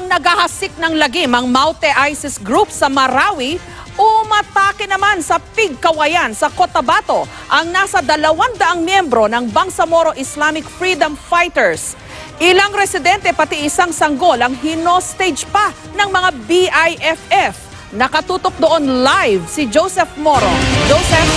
Habang naghahasik ng lagim ang Maute ISIS group sa Marawi, umatake naman sa Pigkawayan sa Cotabato ang nasa 200 miyembro ng Bangsamoro Islamic Freedom Fighters. Ilang residente pati isang sanggol ang hinostage pa ng mga BIFF. Nakatutok doon live si Joseph Moro. Joseph?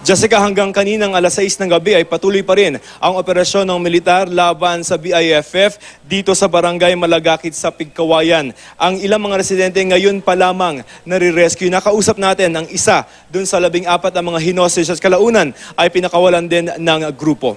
Jessica, hanggang kaninang alas 6 ng gabi ay patuloy pa rin ang operasyon ng militar laban sa BIFF dito sa barangay Malagakit sa Pigkawayan. Ang ilang mga residente ngayon pa lamang nare-rescue. Nakausap natin ang isa dun sa 14 ang mga hinostage at kalaunan ay pinakawalan din ng grupo.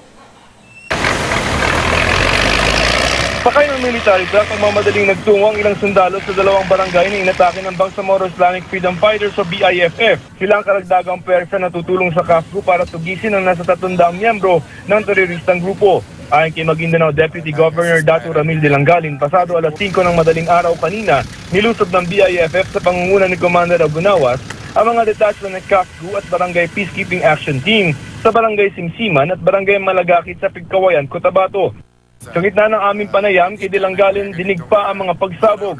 Sakay ng military truck ang mamadaling nagtungo ang ilang sundalo sa dalawang barangay na inatake ng Bangsamoro Islamic Freedom Fighters o BIFF. Sila ang karagdagang pwersa na tutulong sa KAFGU para tugisin ang nasa 300 miyembro ng teroristang grupo. Ayon kay Maguindanao Deputy Governor Dato Ramil de Langalin, pasado alas 5 ng madaling araw kanina, nilusob ng BIFF sa pangunguna ni Commander Abunawas ang mga detachment ng KAFGU at Barangay Peacekeeping Action Team sa Barangay Simsiman at Barangay Malagakit sa Pigkawayan, Cotabato. Sa gitna ng aming panayam, kay Dilanggalin, dinig pa ang mga pagsabog.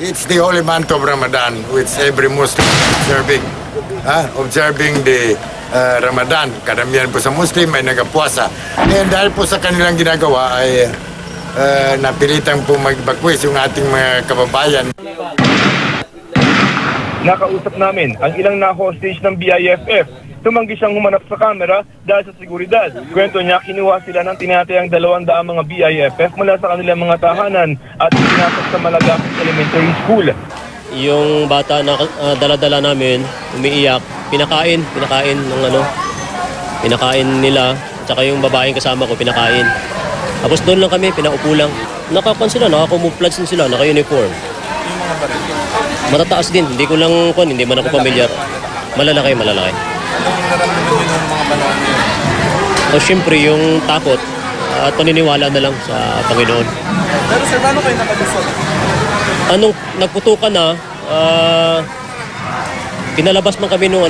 It's the holy month of Ramadan, which every Muslim observing the Ramadan. Karamihan po sa Muslim ay nagapuasa. And dahil po sa kanilang ginagawa ay napilitang po mag-evacuate yung ating mga kababayan. Nakausap namin ang ilang na-hostage ng BIFF. Tumanggi siyang humanap sa kamera dahil sa seguridad. Kwento niya, kinuha sila ng tinatayang 200 mga BIFF mula sa kanilang mga tahanan at pinasok sa Malagakit Elementary School. Yung bata na dala-dala namin, umiiyak, pinakain nila, at saka yung babaeng kasama ko, pinakain. Tapos doon lang kami, pinaupo lang. Nakakamuflage din sila, naka-uniform. Yung mga baril? Matataas din, hindi man ako pamilyar. Malalaki. Anong naramdaman nyo ng mga panahon nyo? O syempre yung takot at paniniwala na lang sa Panginoon. Pero sir, paano kayo nakalusot? Anong nagputukan na, pinalabas man kami nung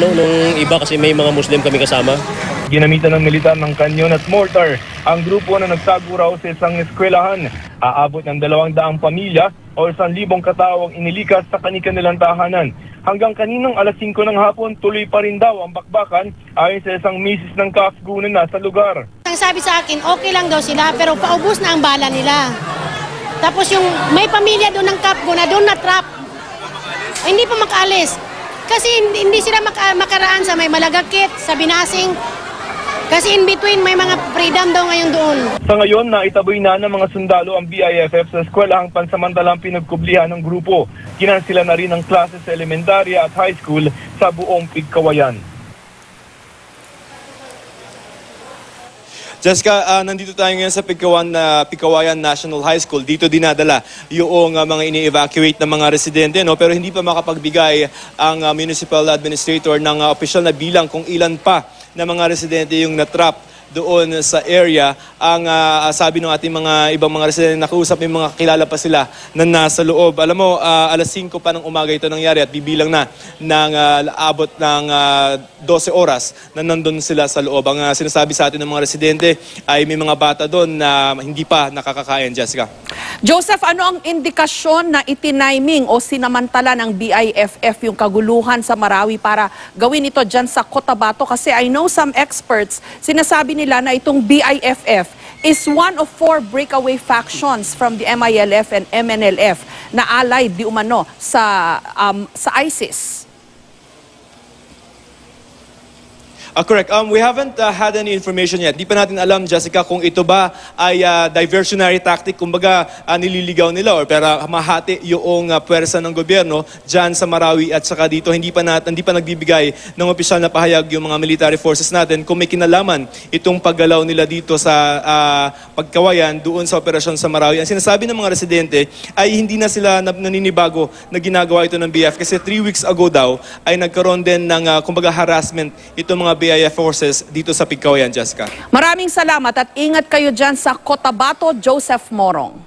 iba kasi may mga Muslim kami kasama. Ginamitan ng militar ng kanyon at mortar ang grupo na nagtago raw sa isang eskwelahan. Aabot ng 200 pamilya o 1,000 katao ang inilikas sa kanilang tahanan. Hanggang kaninang alas 5 ng hapon, tuloy pa rin daw ang bakbakan ayon sa isang misis ng KAFGU na nasa lugar. Ang sabi sa akin, okay lang daw sila pero paubos na ang bala nila. Tapos yung may pamilya doon ng KAFGU na doon na-trap. Hindi pa makaalis. Kasi hindi sila makaraan sa may Malagakit, sa Binasing. Kasi in between may mga freedom daw ngayon doon. Sa ngayon, naitaboy na ng mga sundalo ang BIFF sa eskwelahang pansamantalang pinagkublihan ng grupo. Kinansila na rin ang klase sa elementarya at high school sa buong Pigkawayan. Jessica, nandito tayo ngayon sa Pigkawayan National High School. Dito dinadala yung mga ini-evacuate na mga residente, no? Pero hindi pa makapagbigay ang municipal administrator ng opisyal na bilang kung ilan pa na mga residente yung natrap doon sa area. Ang sabi ng ating mga ibang mga residente nakausap, may mga kilala pa sila na nasa loob. Alam mo, alas 5 pa ng umaga ito nangyari at bibilang na ng abot ng 12 oras na nandun sila sa loob. Ang sinasabi sa atin ng mga residente ay may mga bata doon na hindi pa nakakakain, Jessica. Joseph, ano ang indikasyon na itiniming o sinamantala ng BIFF yung kaguluhan sa Marawi para gawin ito dyan sa Cotabato? Kasi I know some experts, sinasabi nila na itong BIFF is one of 4 breakaway factions from the MILF and MNLF na allied di umano sa ISIS. Correct. We haven't had any information yet. Di pa natin alam, Jessica, kung ito ba ay diversionary tactic, kumbaga nililigaw nila or para mahati yung pwersa ng gobyerno dyan sa Marawi at saka dito. Hindi pa nagbibigay ng opisyal na pahayag yung mga military forces natin kung may kinalaman itong paggalaw nila dito sa Pigkawayan doon sa operasyon sa Marawi. Ang sinasabi ng mga residente ay hindi na sila naninibago na ginagawa ito ng BIFF kasi 3 weeks ago daw ay nagkaroon din ng kumbaga harassment itong mga BIFF forces dito sa Pigkawayan, Jessica. Maraming salamat at ingat kayo dyan sa Cotabato, Joseph Morong.